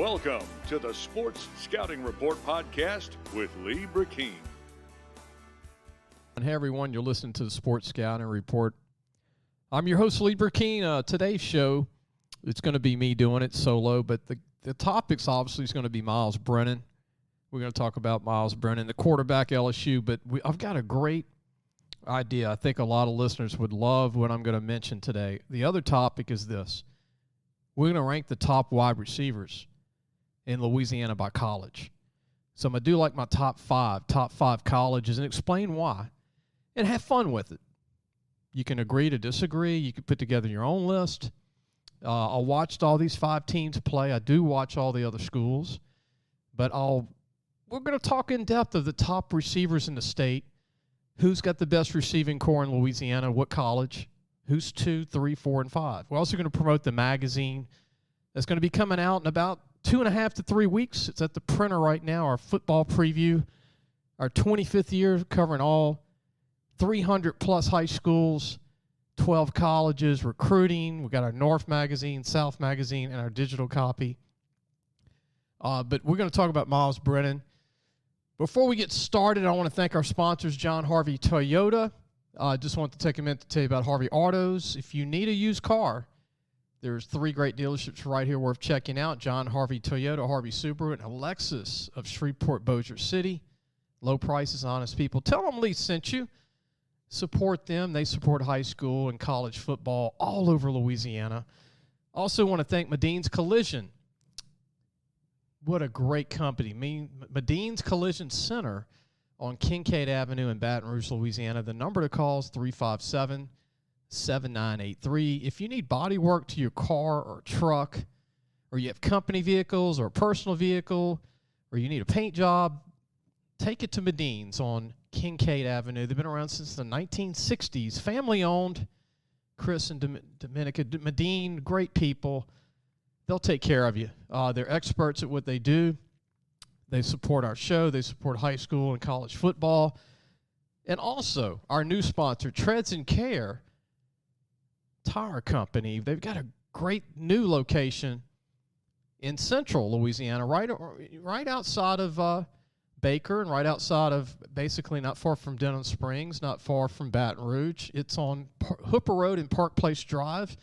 Welcome to the Sports Scouting Report podcast with Lee Brecheen. Hey everyone, you're listening to the Sports Scouting Report. I'm your host, Lee Brecheen. Today's show, it's going to be me doing it solo, but the topic's obviously is going to be Myles Brennan. We're going to talk about Myles Brennan, the quarterback LSU, but I've got a great idea. I think a lot of listeners would love what I'm going to mention today. The other topic is this. We're going to rank the top wide receivers in Louisiana by college. So I'm going to do like my top five colleges and explain why. And have fun with it. You can agree to disagree. You can put together your own list. I watched all these 5 teams play. I do watch all the other schools. But we're going to talk in depth of the top receivers in the state. Who's got the best receiving core in Louisiana? What college? Who's 2, 3, 4, and 5? We're also going to promote the magazine that's going to be coming out in about 2.5 to 3 weeks. It's at the printer right now, our football preview, our 25th year covering all 300-plus high schools, 12 colleges, recruiting. We've got our North magazine, South magazine, and our digital copy. But we're going to talk about Myles Brennan. Before we get started, I want to thank our sponsors, John Harvey Toyota. I just want to take a minute to tell you about Harvey Autos. If you need a used car, there's 3 great dealerships right here worth checking out. John Harvey Toyota, Harvey Subaru, and Alexis of Shreveport, Bossier City. Low prices, honest people. Tell them Lee sent you. Support them. They support high school and college football all over Louisiana. Also want to thank Madine's Collision. What a great company. Madine's Collision Center on Kincaid Avenue in Baton Rouge, Louisiana. The number to call is 357-7983. If you need body work to your car or truck, or you have company vehicles or a personal vehicle, or you need a paint job, take it to Madine's on Kincaid Avenue. They've been around since the 1960s. Family-owned. Chris and Dominica Medine, great people. They'll take care of you. They're experts at what they do. They support our show. They support high school and college football. And also, our new sponsor, Treads and Care Tire Company. They've got a great new location in central Louisiana, right outside of Baker and right outside of, basically not far from Denham Springs, not far from Baton Rouge. It's on Hooper Road and Park Place Drive,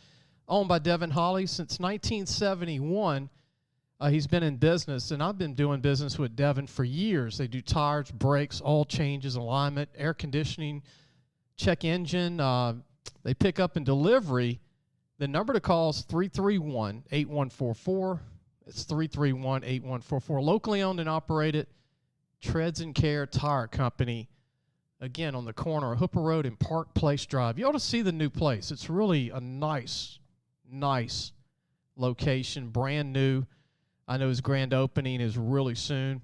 owned by Devin Holly since 1971. He's been in business, and I've been doing business with Devin for years. They do tires, brakes, oil changes, alignment, air conditioning, check engine. They pick up and delivery. The number to call is 331-8144. It's 331-8144. Locally owned and operated. Treads and Care Tire Company, again, on the corner of Hooper Road and Park Place Drive. You ought to see the new place. It's really a nice location, brand new. I know his grand opening is really soon,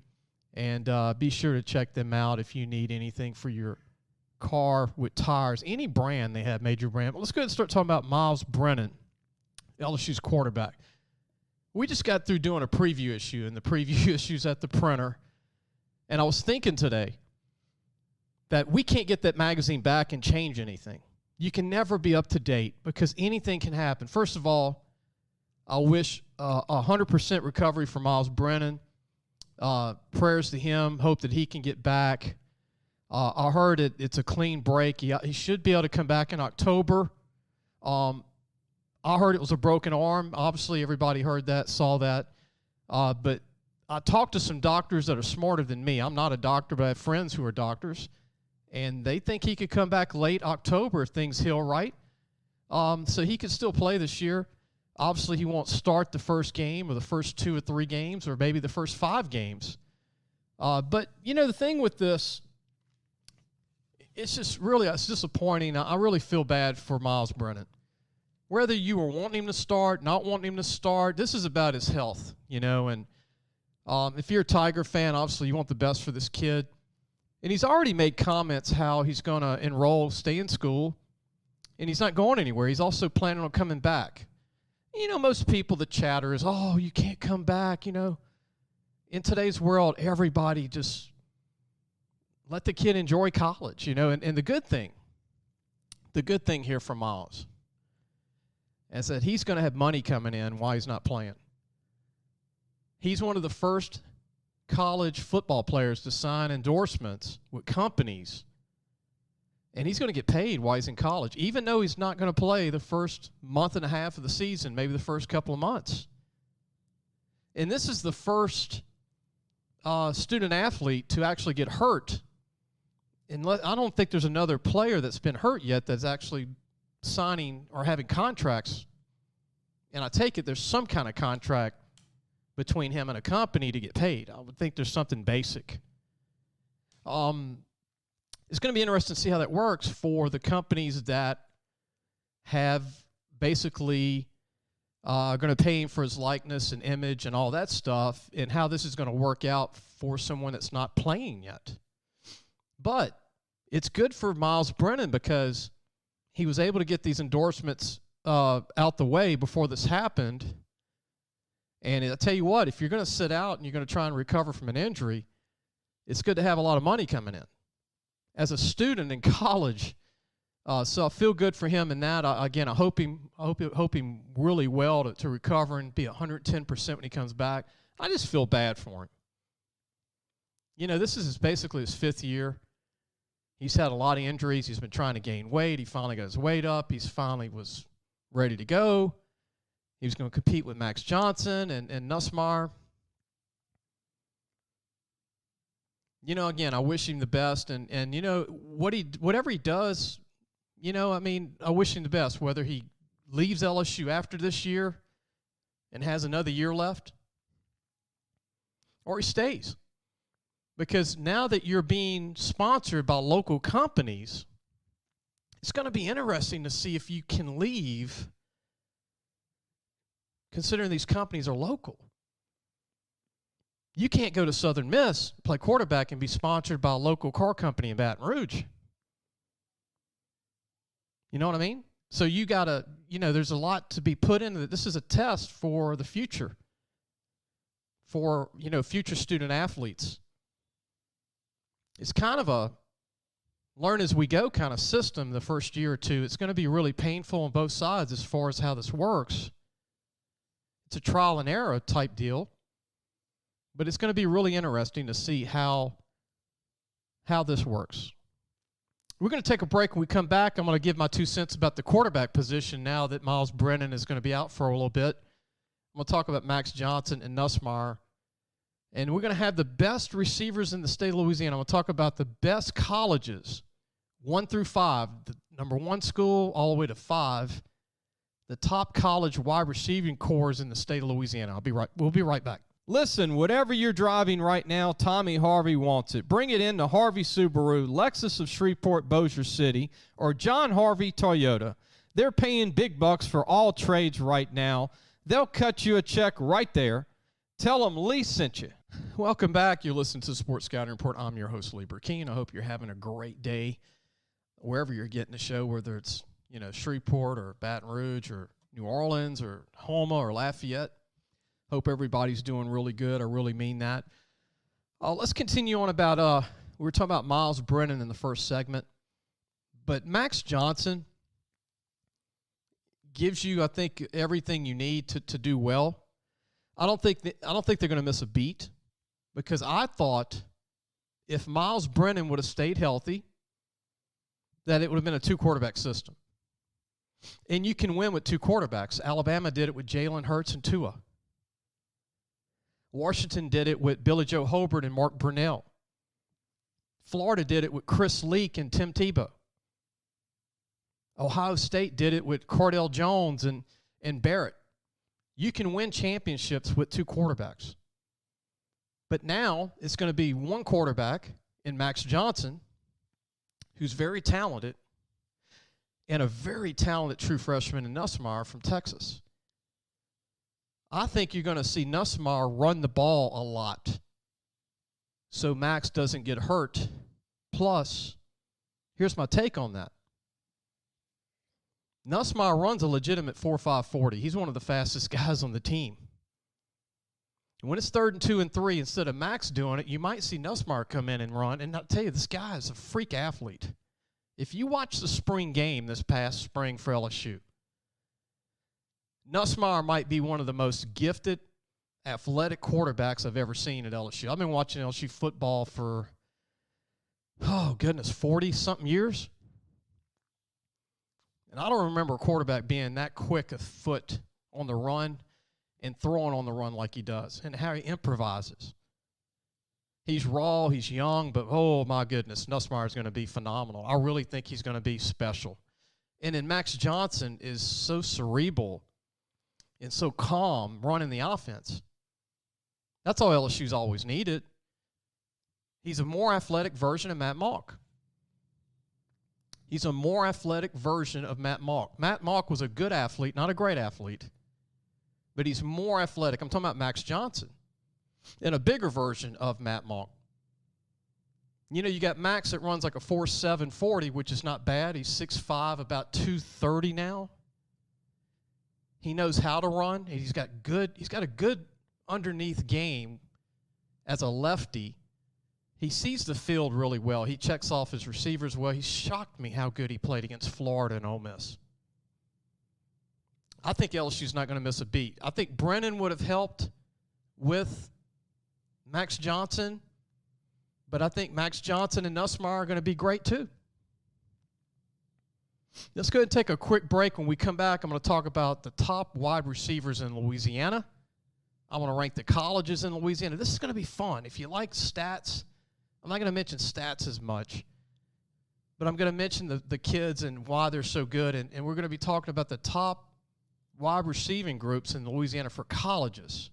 and be sure to check them out if you need anything for your car with tires. Any brand they have, major brand. But let's go ahead and start talking about Myles Brennan, LSU's quarterback. We just got through doing a preview issue, and the preview issue's at the printer. And I was thinking today that we can't get that magazine back and change anything. You can never be up to date because anything can happen. First of all, I wish 100% recovery for Myles Brennan. Prayers to him. Hope that he can get back. I heard it's a clean break. He should be able to come back in October. I heard it was a broken arm. Obviously, everybody heard that, saw that. But I talked to some doctors that are smarter than me. I'm not a doctor, but I have friends who are doctors. And they think he could come back late October if things heal right. So he could still play this year. Obviously, he won't start the first game or the first 2 or 3 games or maybe the first 5 games. But, the thing with this, it's disappointing. I really feel bad for Myles Brennan. Whether you were wanting him to start, not wanting him to start, this is about his health, and if you're a Tiger fan, obviously you want the best for this kid. And he's already made comments how he's going to enroll, stay in school, and he's not going anywhere. He's also planning on coming back. Most people, the chatter is, oh, you can't come back, In today's world, everybody just let the kid enjoy college, And the good thing here for Myles is that he's going to have money coming in while he's not playing. He's one of the first college football players to sign endorsements with companies. And he's going to get paid while he's in college, even though he's not going to play the first month and a half of the season, maybe the first couple of months. And this is the first student athlete to actually get hurt. And I don't think there's another player that's been hurt yet that's actually signing or having contracts. And I take it there's some kind of contract between him and a company to get paid. I would think there's something basic. It's going to be interesting to see how that works for the companies that have basically going to pay him for his likeness and image and all that stuff, and how this is going to work out for someone that's not playing yet. But it's good for Myles Brennan because he was able to get these endorsements out the way before this happened. And I'll tell you what, if you're going to sit out and you're going to try and recover from an injury, it's good to have a lot of money coming in. As a student in college, so I feel good for him in that. I hope him really well to recover and be 110% when he comes back. I just feel bad for him. You know, this is basically his 5th year. He's had a lot of injuries. He's been trying to gain weight. He finally got his weight up. He finally was ready to go. He was going to compete with Max Johnson and Nussmeier. You know, again, I wish him the best. And you know, whatever he does, you know, I mean, I wish him the best. Whether he leaves LSU after this year and has another year left, or he stays. Because now that you're being sponsored by local companies, it's going to be interesting to see if you can leave, considering these companies are local. You can't go to Southern Miss, play quarterback, and be sponsored by a local car company in Baton Rouge. You know what I mean? So you got to, you know, there's a lot to be put into it. This is a test for the future, for, you know, future student athletes. It's kind of a learn as we go kind of system the first year or two. It's going to be really painful on both sides as far as how this works. It's a trial and error type deal. But it's going to be really interesting to see how this works. We're going to take a break. When we come back, I'm going to give my 2 cents about the quarterback position now that Myles Brennan is going to be out for a little bit. I'm going to talk about Max Johnson and Nussmeier. And we're going to have the best receivers in the state of Louisiana. I'm going to talk about the best colleges, 1 through 5, the number 1 school all the way to 5, the top college wide receiving cores in the state of Louisiana. We'll be right back. Listen, whatever you're driving right now, Tommy Harvey wants it. Bring it in to Harvey Subaru, Lexus of Shreveport, Bossier City, or John Harvey Toyota. They're paying big bucks for all trades right now. They'll cut you a check right there. Tell them Lee sent you. Welcome back. You're listening to the Sports Scouting Report. I'm your host, Lee Brecheen. I hope you're having a great day wherever you're getting the show, whether it's, you know, Shreveport or Baton Rouge or New Orleans or Houma or Lafayette. Hope everybody's doing really good. I really mean that. Let's continue on about, we were talking about Myles Brennan in the first segment. But Max Johnson gives you, I think, everything you need to do well. I don't think they're going to miss a beat, because I thought if Myles Brennan would have stayed healthy, that it would have been a 2-quarterback system. And you can win with 2 quarterbacks. Alabama did it with Jalen Hurts and Tua. Washington did it with Billy Joe Hobart and Mark Brunell. Florida did it with Chris Leak and Tim Tebow. Ohio State did it with Cordell Jones and Barrett. You can win championships with 2 quarterbacks. But now it's going to be 1 quarterback in Max Johnson, who's very talented, and a very talented true freshman in Nussmeier from Texas. I think you're going to see Nussmeier run the ball a lot so Max doesn't get hurt. Plus, here's my take on that. Nussmeier runs a legitimate 4.5 40. He's one of the fastest guys on the team. When it's 3rd and 2 and 3, instead of Max doing it, you might see Nussmeier come in and run. And I'll tell you, this guy is a freak athlete. If you watch the spring game this past spring for LSU, Nussmeier might be one of the most gifted athletic quarterbacks I've ever seen at LSU. I've been watching LSU football for, 40-something years. And I don't remember a quarterback being that quick of foot on the run and throwing on the run like he does, and how he improvises. He's raw, he's young, but oh my goodness, Nussmeier is going to be phenomenal. I really think he's going to be special. And then Max Johnson is so cerebral and so calm running the offense. That's all LSU's always needed. He's a more athletic version of Matt Mauck. He's a more athletic version of Matt Mauck. Matt Mauck was a good athlete, not a great athlete, but he's more athletic. I'm talking about Max Johnson and a bigger version of Matt Mauck. You know, you got Max that runs like a 4.7 40, which is not bad. He's 6'5", about 230 now. He knows how to run. He's got a good underneath game as a lefty. He sees the field really well. He checks off his receivers well. He shocked me how good he played against Florida and Ole Miss. I think LSU's not going to miss a beat. I think Brennan would have helped with Max Johnson, but I think Max Johnson and Nussmeier are going to be great too. Let's go ahead and take a quick break. When we come back, I'm going to talk about the top wide receivers in Louisiana. I want to rank the colleges in Louisiana. This is going to be fun. If you like stats, I'm not going to mention stats as much, but I'm going to mention the kids and why they're so good, and we're going to be talking about the top wide receiving groups in Louisiana for colleges.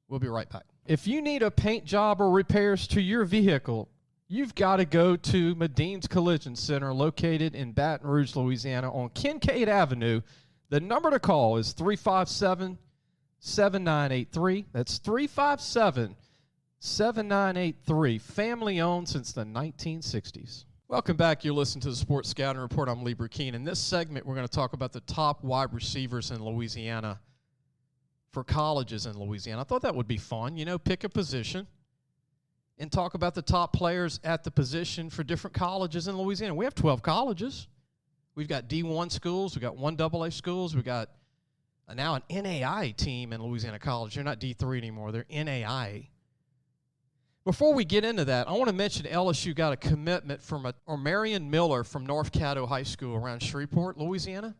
We'll be right back. If you need a paint job or repairs to your vehicle, you've got to go to Medine's Collision Center, located in Baton Rouge, Louisiana, on Kincaid Avenue. The number to call is 357-7983. That's 357-7983. Family owned since the 1960s. Welcome back. You're listening to the Sports Scouting Report. I'm Lee Brecheen. In this segment, we're going to talk about the top wide receivers in Louisiana for colleges in Louisiana. I thought that would be fun. You know, pick a position and talk about the top players at the position for different colleges in Louisiana. We have 12 colleges. We've got D1 schools. We've got 1AA schools. We've got now an NAIA team in Louisiana College. They're not D3 anymore. They're NAIA. Before we get into that, I want to mention LSU got a commitment from Marion Miller from North Caddo High School around Shreveport, Louisiana.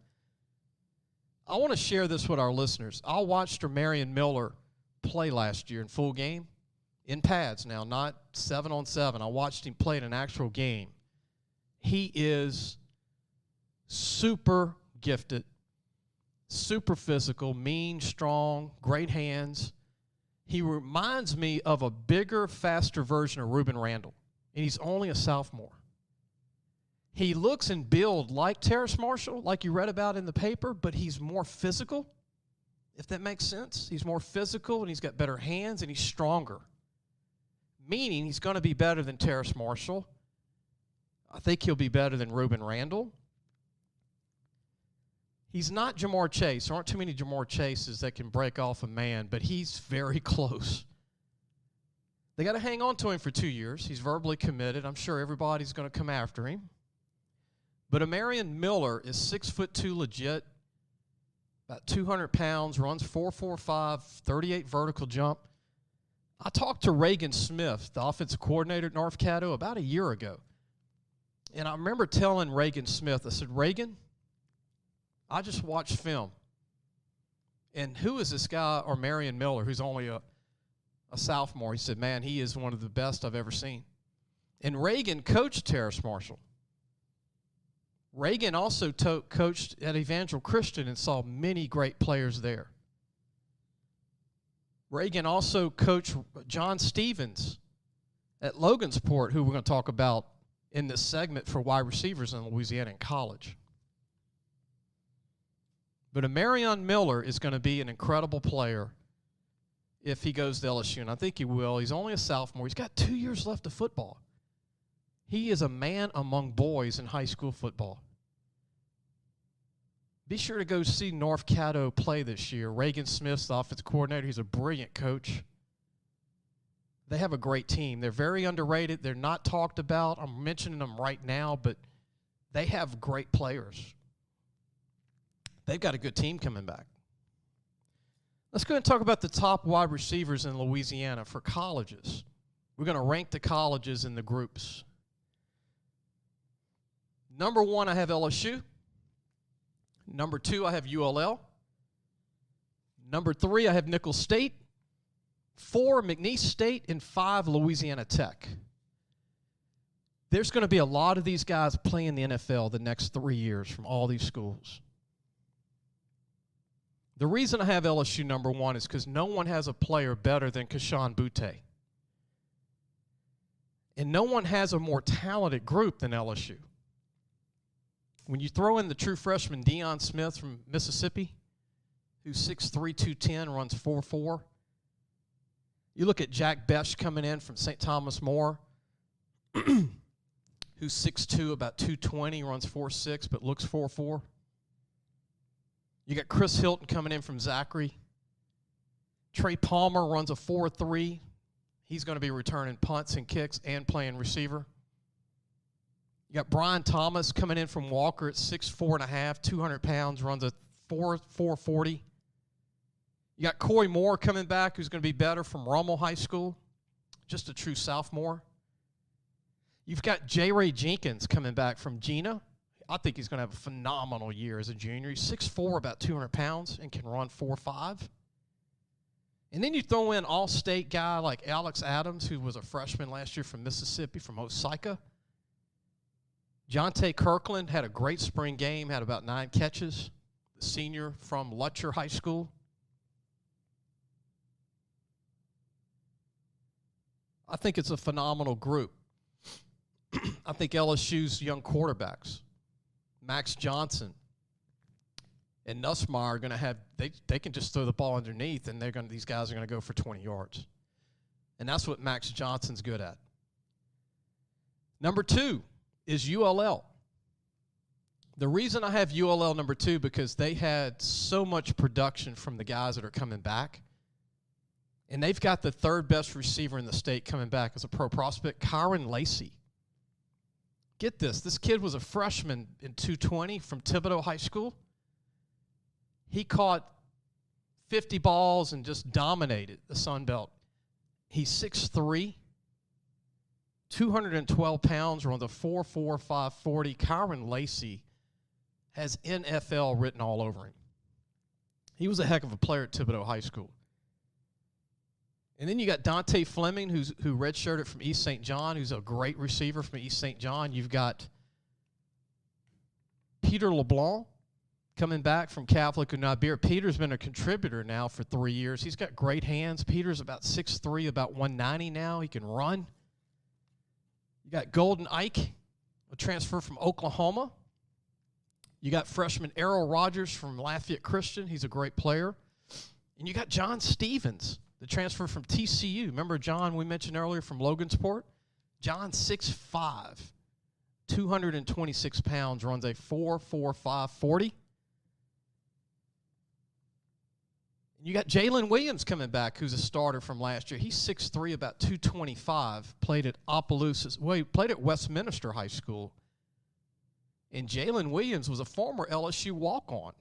I want to share this with our listeners. I watched Marion Miller play last year in full game, in pads now, not 7-on-7. I watched him play in an actual game. He is super gifted, super physical, mean, strong, great hands. He reminds me of a bigger, faster version of Ruben Randall, and he's only a sophomore. He looks and build like Terrace Marshall, like you read about in the paper, but he's more physical, if that makes sense. He's more physical, and he's got better hands, and he's stronger, meaning he's going to be better than Terrace Marshall. I think he'll be better than Ruben Randall. He's not Jamar Chase. There aren't too many Jamar Chases that can break off a man, but he's very close. They got to hang on to him for 2 years. He's verbally committed. I'm sure everybody's going to come after him. But Amarian Miller is 6'2" legit, about 200 pounds, runs 4.45, 38 vertical jump. I talked to Reagan Smith, the offensive coordinator at North Caddo, about a year ago. And I remember telling Reagan Smith, I said, Reagan, I just watched film. And who is this guy, or Marion Miller, who's only a sophomore? He said, man, he is one of the best I've ever seen. And Reagan coached Terrace Marshall. Reagan also coached at Evangel Christian and saw many great players there. Reagan also coached John Stevens at Logansport, who we're going to talk about in this segment for wide receivers in Louisiana in college. But Amarion Miller is going to be an incredible player if he goes to LSU, and I think he will. He's only a sophomore. He's got 2 years left of football. He is a man among boys in high school football. Be sure to go see North Caddo play this year. Reagan Smith's the offensive coordinator. He's a brilliant coach. They have a great team. They're very underrated. They're not talked about. I'm mentioning them right now, but they have great players. They've got a good team coming back. Let's go ahead and talk about the top wide receivers in Louisiana for colleges. We're going to rank the colleges in the groups. Number 1, I have LSU. Number 2, I have ULL. Number 3, I have Nicholls State. 4, McNeese State. And 5, Louisiana Tech. There's going to be a lot of these guys playing the NFL the next 3 years from all these schools. The reason I have LSU number 1 is because no one has a player better than Kayshon Boutte. And no one has a more talented group than LSU. When you throw in the true freshman Deion Smith from Mississippi, who's 6'3", 210, runs 4.4. You look at Jack Besh coming in from St. Thomas More, who's 6'2", about 220, runs 4.6, but looks 4.4. You got Chris Hilton coming in from Zachary. Trey Palmer runs a 4.3. He's going to be returning punts and kicks and playing receiver. You got Brian Thomas coming in from Walker at 6'4.5", 200 pounds, runs a 4.40. You got Corey Moore coming back, who's going to be better from Rummel High School, just a true sophomore. You've got J. Ray Jenkins coming back from Gina. I think he's going to have a phenomenal year as a junior. He's 6'4", about 200 pounds, and can run 4.5. And then you throw in all-state guy like Alex Adams, who was a freshman last year from Mississippi, from Osaka. Jonte Kirkland had a great spring game, had about 9 catches. The senior from Lutcher High School. I think it's a phenomenal group. I think LSU's young quarterbacks, Max Johnson and Nussmeier, are going to have, they can just throw the ball underneath, and these guys are going to go for 20 yards. And that's what Max Johnson's good at. Number 2 is ULL. The reason I have ULL number 2 because they had so much production from the guys that are coming back. And they've got the 3rd best receiver in the state coming back as a pro prospect, Kyron Lacey. Get this. This kid was a freshman in 220 from Thibodeau High School. He caught 50 balls and just dominated the Sun Belt. He's 6'3", 212 pounds, runs a 4.4, 5.40. Kyron Lacey has NFL written all over him. He was a heck of a player at Thibodeau High School. And then you got Dante Fleming, who redshirted from East St. John, who's a great receiver from East St. John. You've got Peter LeBlanc coming back from Catholic Unabir. Peter's been a contributor now for 3 years. He's got great hands. Peter's about 6'3", about 190 now. He can run. You got Golden Ike, a transfer from Oklahoma. You got freshman Errol Rogers from Lafayette Christian. He's a great player. And you got John Stevens, the transfer from TCU. Remember John we mentioned earlier from Logansport? John, 6'5", 226 pounds, runs a 4.4, 5.40. And you got Jalen Williams coming back, who's a starter from last year. He's 6'3", about 225, played at Opelousas. Well, he played at Westminster High School. And Jalen Williams was a former LSU walk-on.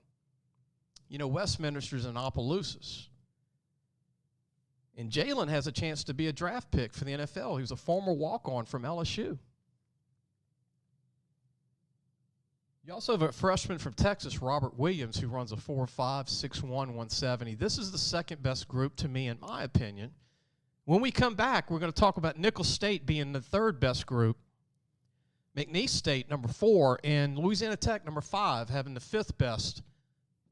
You know, Westminster's in Opelousas. And Jalen has a chance to be a draft pick for the NFL. He was a former walk-on from LSU. You also have a freshman from Texas, Robert Williams, who runs a 4.5, 6'1", 170. This is the second best group to me, in my opinion. When we come back, we're going to talk about Nicholls State being the 3rd best group, McNeese State, number 4, and Louisiana Tech, number 5, having the 5th best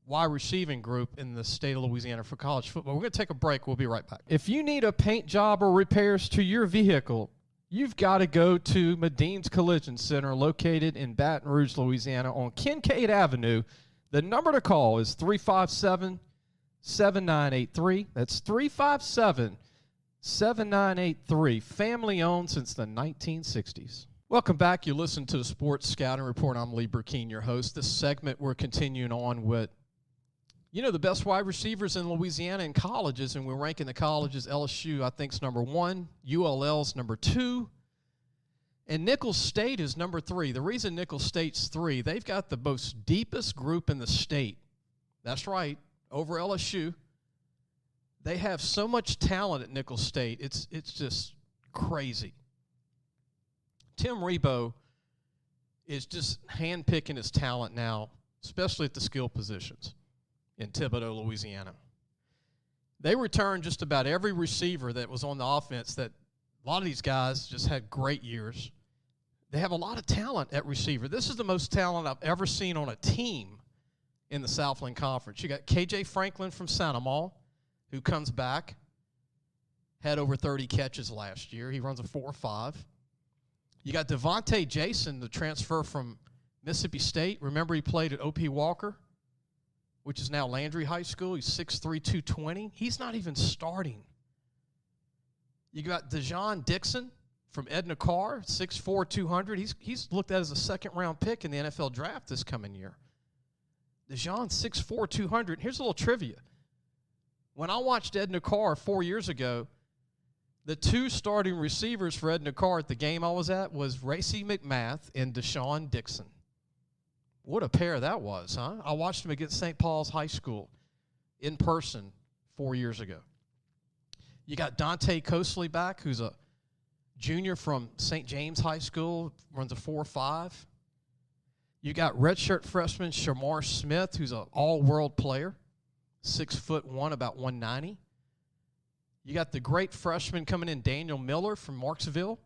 wide receiving group in the state of Louisiana for college football. We're going to take a break. We'll be right back. If you need a paint job or repairs to your vehicle, you've got to go to Madine's Collision Center, located in Baton Rouge, Louisiana, on Kincaid Avenue. The number to call is 357-7983. That's 357-7983. Family owned since the 1960s. Welcome back. You listen to the Sports Scouting Report. I'm Lee Brecheen, your host. This segment, we're continuing on with, you know, the best wide receivers in Louisiana in colleges, and we're ranking the colleges. LSU, I think, is number 1. ULL's number 2. And Nicholls State is number 3. The reason Nicholls State's 3, they've got the most deepest group in the state. That's right, over LSU. They have so much talent at Nicholls State. It's just crazy. Tim Rebowe is just handpicking his talent now, especially at the skill positions in Thibodaux, Louisiana. They returned just about every receiver that was on the offense. That a lot of these guys just had great years. They have a lot of talent at receiver. This is the most talent I've ever seen on a team in the Southland Conference. You got KJ Franklin from Sandomal, who comes back, had over 30 catches last year. He runs a 4.5. You got Devontae Jason, the transfer from Mississippi State. Remember, he played at O.P. Walker, which is now Landry High School. He's 6'3", 220. He's not even starting. You got Dejon Dixon from Edna Carr, 6'4", 200. He's looked at as a second-round pick in the NFL draft this coming year. Dejon, 6'4", 200. Here's a little trivia. When I watched Edna Carr 4 years ago, the two starting receivers for Edna Carr at the game I was at was Racy McMath and Deshaun Dixon. What a pair that was, huh? I watched him against St. Paul's High School in person 4 years ago. You got Dante Coasley back, who's a junior from St. James High School, runs a 4.5. You got redshirt freshman Shamar Smith, who's an all-world player, 6'1", about 190. You got the great freshman coming in, Daniel Miller from Marksville.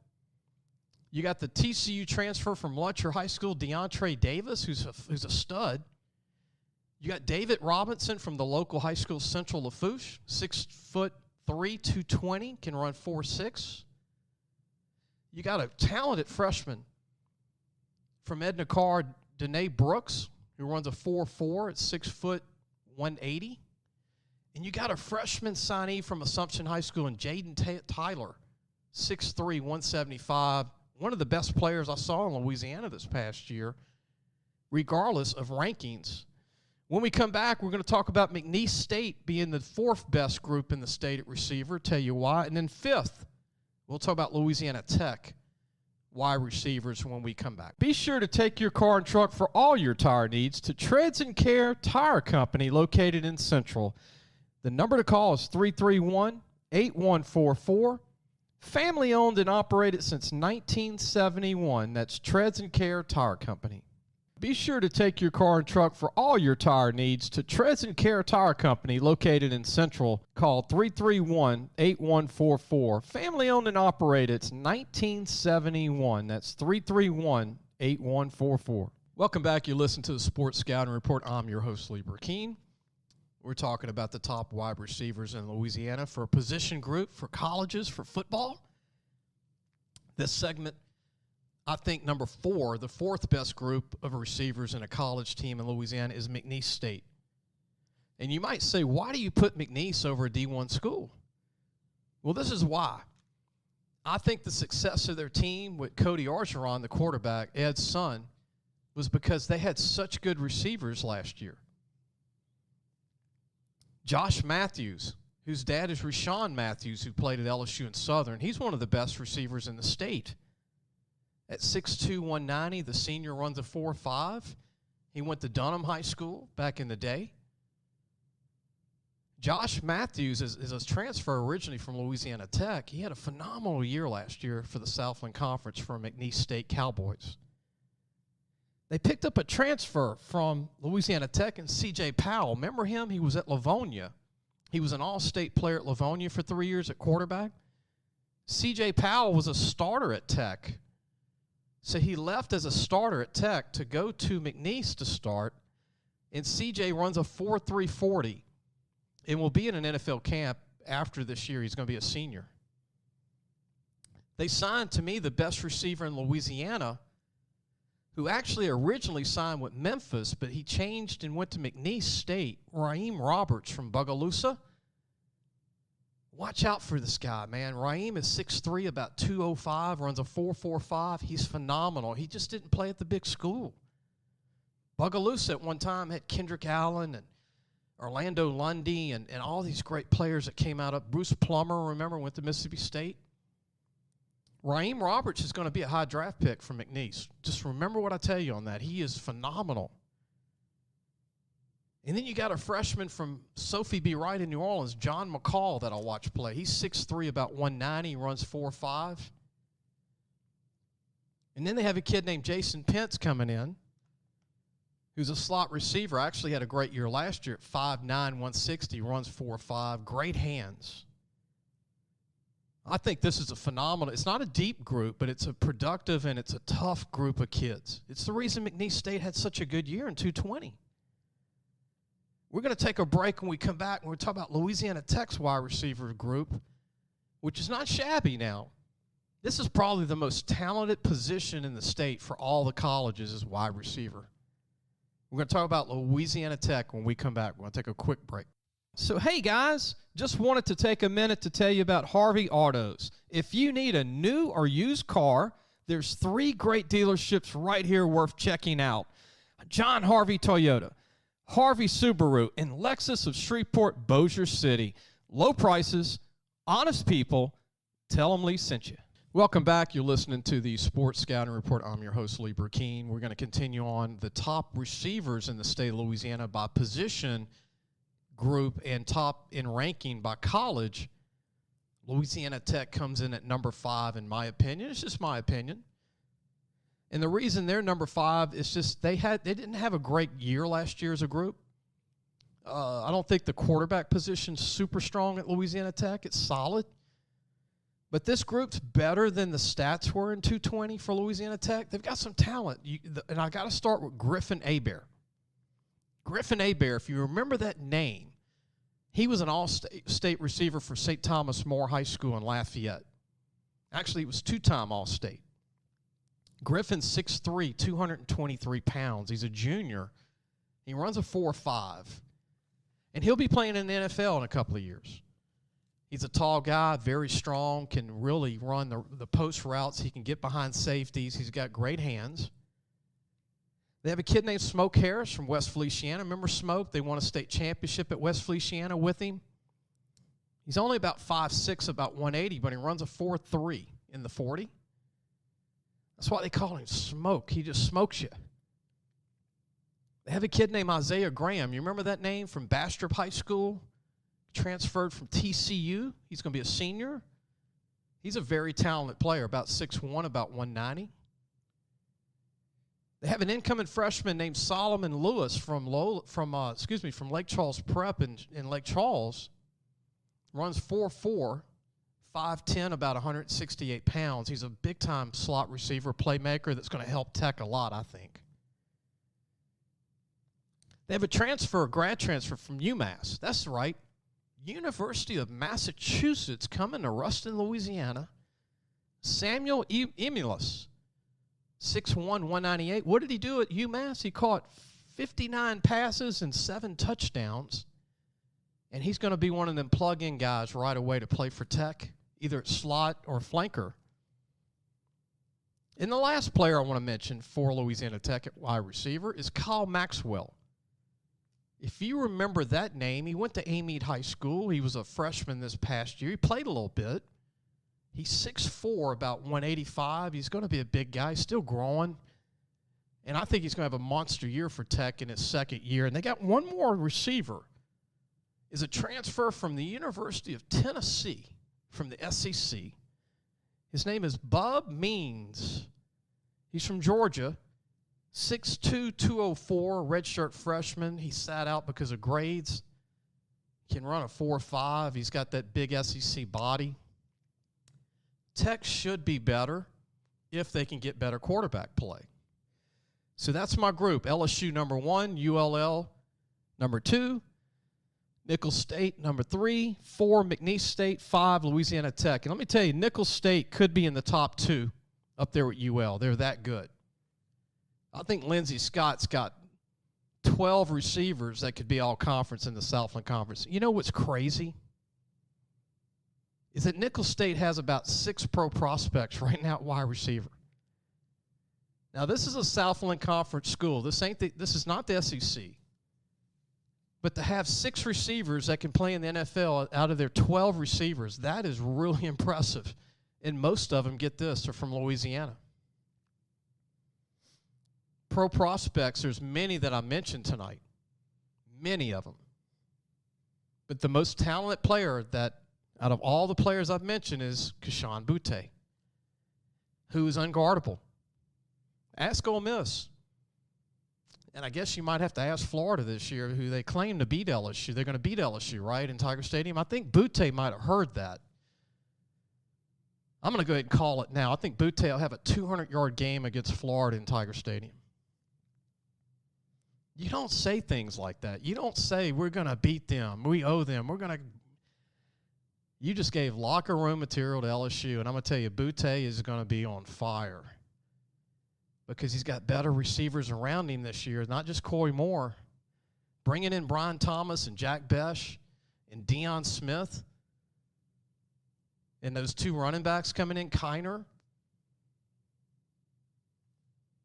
You got the TCU transfer from Lutcher High School, DeAndre Davis, who's a stud. You got David Robinson from the local high school, Central Lafourche, 6'3", 220, can run 4.6. You got a talented freshman from Edna Carr, Danae Brooks, who runs a 4.4 at 6 foot 180. And you got a freshman signee from Assumption High School in Jaden Tyler, 6'3", 175. One of the best players I saw in Louisiana this past year, regardless of rankings. When we come back, we're going to talk about McNeese State being the fourth best group in the state at receiver, tell you why. And then fifth, we'll talk about Louisiana Tech wide receivers when we come back. Be sure to take your car and truck for all your tire needs to Treads and Care Tire Company located in Central. The number to call is 331-8144. Family owned and operated since 1971. That's Treads and Care Tire Company. Be sure to take your car and truck for all your tire needs to Treads and Care Tire Company located in Central. Call 331-8144. Family owned and operated since 1971. That's 331-8144. Welcome back. You listen to the Sports Scouting Report. I'm your host, Lee Brecheen. We're talking about the top wide receivers in Louisiana for a position group, for colleges, for football. This segment, I think number 4, the fourth best group of receivers in a college team in Louisiana is McNeese State. And you might say, why do you put McNeese over a D1 school? Well, this is why. I think the success of their team with Cody Archeron, the quarterback, Ed's son, was because they had such good receivers last year. Josh Matthews, whose dad is Rashawn Matthews, who played at LSU and Southern. He's one of the best receivers in the state. At 6'2", 190, the senior runs a 4.5. He went to Dunham High School back in the day. Josh Matthews is a transfer originally from Louisiana Tech. He had a phenomenal year last year for the Southland Conference for McNeese State Cowboys. They picked up a transfer from Louisiana Tech and C.J. Powell. Remember him? He was at Livonia. He was an all-state player at Livonia for 3 years at quarterback. C.J. Powell was a starter at Tech. So he left as a starter at Tech to go to McNeese to start. And C.J. runs a 4.3 40 and will be in an NFL camp after this year. He's going to be a senior. They signed, to me, the best receiver in Louisiana, who actually originally signed with Memphis, but he changed and went to McNeese State, Raheem Roberts from Bogalusa. Watch out for this guy, man. Raheem is 6'3", about 205, runs a 4.45. He's phenomenal. He just didn't play at the big school. Bogalusa at one time had Kendrick Allen and Orlando Lundy and all these great players that came out of Bruce Plummer, remember, went to Mississippi State. Raheem Roberts is going to be a high draft pick from McNeese. Just remember what I tell you on that. He is phenomenal. And then you got a freshman from Sophie B. Wright in New Orleans, John McCall, that I'll watch play. He's 6'3", about 190. He runs 4.5. And then they have a kid named Jason Pence coming in, who's a slot receiver. Actually had a great year last year at 5'9", 160, runs 4.5, great hands. I think this is a phenomenal. It's not a deep group, but it's a productive and it's a tough group of kids. It's the reason McNeese State had such a good year in 220. We're going to take a break. When we come back, and we're talking about Louisiana Tech's wide receiver group, which is not shabby now. This is probably the most talented position in the state for all the colleges is wide receiver. We're going to talk about Louisiana Tech when we come back. We're going to take a quick break. So, hey, guys, just wanted to take a minute to tell you about Harvey Autos. If you need a new or used car, there's 3 great dealerships right here worth checking out. John Harvey Toyota, Harvey Subaru, and Lexus of Shreveport, Bossier City. Low prices, honest people. Tell them Lee sent you. Welcome back. You're listening to the Sports Scouting Report. I'm your host, Lee Brecheen. We're going to continue on the top receivers in the state of Louisiana by position group and top in ranking by college. Louisiana Tech comes in at number 5 in my opinion. It's just my opinion. And the reason they're number 5 is just they didn't have a great year last year as a group. I don't think the quarterback position's super strong at Louisiana Tech. It's solid. But this group's better than the stats were in 220 for Louisiana Tech. They've got some talent. And I got to start with Griffin Hebert. Griffin Hebert, if you remember that name, he was an all-state receiver for St. Thomas More High School in Lafayette. Actually, he was 2-time all-state. Griffin's 6'3", 223 pounds. He's a junior. He runs a 4.5. And he'll be playing in the NFL in a couple of years. He's a tall guy, very strong, can really run the post routes. He can get behind safeties. He's got great hands. They have a kid named Smoke Harris from West Feliciana. Remember Smoke? They won a state championship at West Feliciana with him. He's only about 5'6", about 180, but he runs a 4.3 in the 40. That's why they call him Smoke. He just smokes you. They have a kid named Isaiah Graham. You remember that name from Bastrop High School? Transferred from TCU. He's going to be a senior. He's a very talented player, about 6'1", about 190. They have an incoming freshman named Solomon Lewis from Lake Charles Prep in Lake Charles. Runs 4.4, 5'10", about 168 pounds. He's a big-time slot receiver, playmaker that's going to help Tech a lot, I think. They have a grad transfer from UMass. That's right. University of Massachusetts coming to Ruston, Louisiana. Samuel Emulus, 6'1", 198. What did he do at UMass? He caught 59 passes and 7 touchdowns. And he's going to be one of them plug-in guys right away to play for Tech, either at slot or flanker. And the last player I want to mention for Louisiana Tech at wide receiver is Kyle Maxwell. If you remember that name, he went to Amite High School. He was a freshman this past year. He played a little bit. He's 6'4", about 185. He's going to be a big guy. He's still growing. And I think he's going to have a monster year for Tech in his second year. And they got one more receiver. Is a transfer from the University of Tennessee, from the SEC. His name is Bub Means. He's from Georgia. 6'2", 204, redshirt freshman. He sat out because of grades. Can run a 4.5. He's got that big SEC body. Tech should be better if they can get better quarterback play. So that's my group. LSU number 1, ULL number 2, Nicholls State number 3, 4 McNeese State, 5 Louisiana Tech. And let me tell you, Nicholls State could be in the top 2 up there with UL. They're that good. I think Lindsey Scott's got 12 receivers that could be all conference in the Southland Conference. You know what's crazy? Is that Nicholls State has about 6 pro prospects right now at wide receiver. Now, this is a Southland Conference school. This is not the SEC. But to have 6 receivers that can play in the NFL out of their 12 receivers, that is really impressive. And most of them, get this, are from Louisiana. Pro prospects, there's many that I mentioned tonight. many of them. But the most talented player that out of all the players I've mentioned is Kayshon Boutte, who is unguardable. Ask Ole Miss. And I guess you might have to ask Florida this year, who they claim to beat LSU. They're going to beat LSU, right, in Tiger Stadium? I think Boutte might have heard that. I'm going to go ahead and call it now. I think Boutte will have a 200-yard game against Florida in Tiger Stadium. You don't say things like that. You don't say, we're going to beat them, we owe them, we're going to. You just gave locker room material to LSU, and I'm going to tell you, Boutte is going to be on fire because he's got better receivers around him this year, not just Corey Moore. Bringing in Brian Thomas and Jack Besh and Deion Smith and those two running backs coming in, Kiner.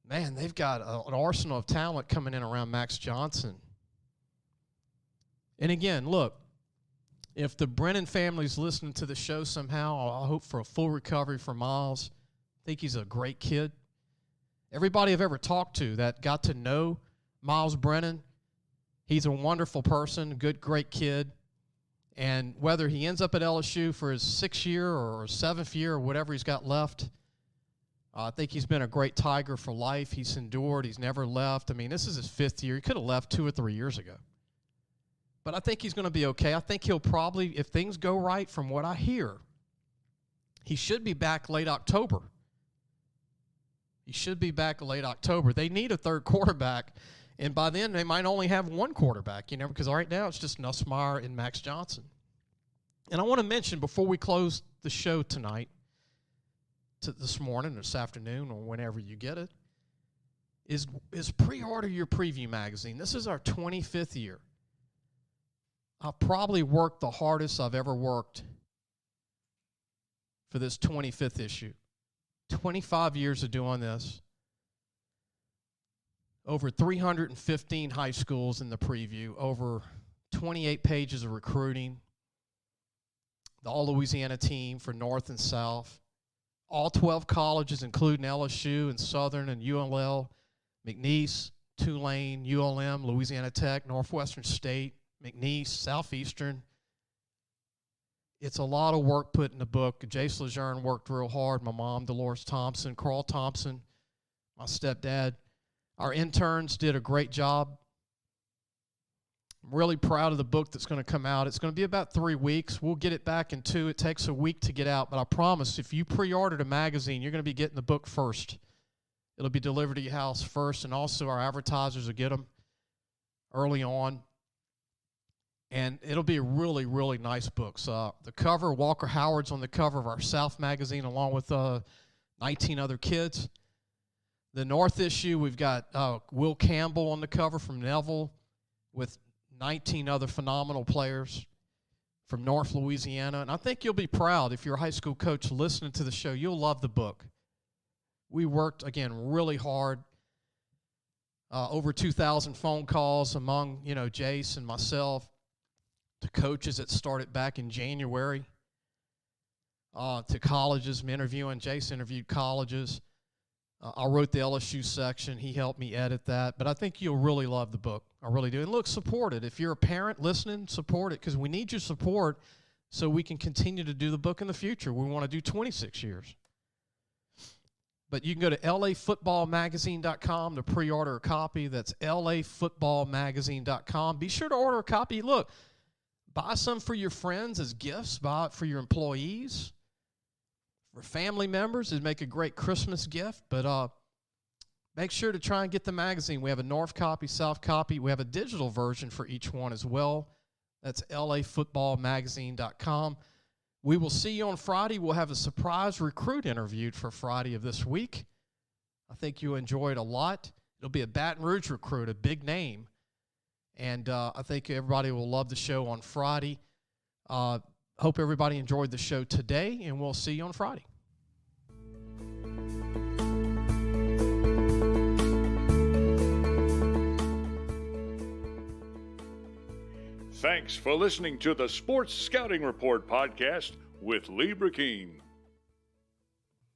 Man, they've got an arsenal of talent coming in around Max Johnson. And again, look, if the Brennan family's listening to the show somehow, I hope for a full recovery for Myles. I think he's a great kid. Everybody I've ever talked to that got to know Myles Brennan, he's a wonderful person, great kid. And whether he ends up at LSU for his 6th year or 7th year or whatever he's got left, I think he's been a great Tiger for life. He's endured. He's never left. I mean, this is his 5th year. He could have left 2 or 3 years ago. But I think he's going to be okay. I think he'll probably, if things go right from what I hear, he should be back late October. He should be back late October. They need a 3rd quarterback, and by then they might only have 1 quarterback, because right now it's just Nussmeier and Max Johnson. And I want to mention before we close the show tonight, this morning or this afternoon or whenever you get it, is pre-order your preview magazine. This is our 25th year. I've probably worked the hardest I've ever worked for this 25th issue. 25 years of doing this. Over 315 high schools in the preview. Over 28 pages of recruiting. The All-Louisiana team for North and South. All 12 colleges, including LSU and Southern and ULL, McNeese, Tulane, ULM, Louisiana Tech, Northwestern State, McNeese, Southeastern. It's a lot of work put in the book. Jace Lejeune worked real hard. My mom, Dolores Thompson, Carl Thompson, my stepdad. Our interns did a great job. I'm really proud of the book that's going to come out. It's going to be about 3 weeks. We'll get it back in 2. It takes a week to get out, but I promise if you pre-ordered a magazine, you're going to be getting the book first. It'll be delivered to your house first, and also our advertisers will get them early on. And it'll be a really, really nice book. So the cover, Walker Howard's on the cover of our South magazine along with 19 other kids. The North issue, we've got Will Campbell on the cover from Neville with 19 other phenomenal players from North Louisiana. And I think you'll be proud if you're a high school coach listening to the show. You'll love the book. We worked, again, really hard. Over 2,000 phone calls among, Jace and myself to coaches that started back in January, to colleges, interviewing. Jace interviewed colleges. I wrote the LSU section. He helped me edit that. But I think you'll really love the book. I really do. And look, support it. If you're a parent listening, support it because we need your support so we can continue to do the book in the future. We want to do 26 years. But you can go to lafootballmagazine.com to pre-order a copy. That's lafootballmagazine.com. Be sure to order a copy. Look, buy some for your friends as gifts. Buy it for your employees. For family members, it'd make a great Christmas gift. But make sure to try and get the magazine. We have a North copy, South copy. We have a digital version for each one as well. That's lafootballmagazine.com. We will see you on Friday. We'll have a surprise recruit interviewed for Friday of this week. I think you'll enjoy it a lot. It'll be a Baton Rouge recruit, a big name. And I think everybody will love the show on Friday. Hope everybody enjoyed the show today, and we'll see you on Friday. Thanks for listening to the Sports Scouting Report podcast with Lee Brecheen.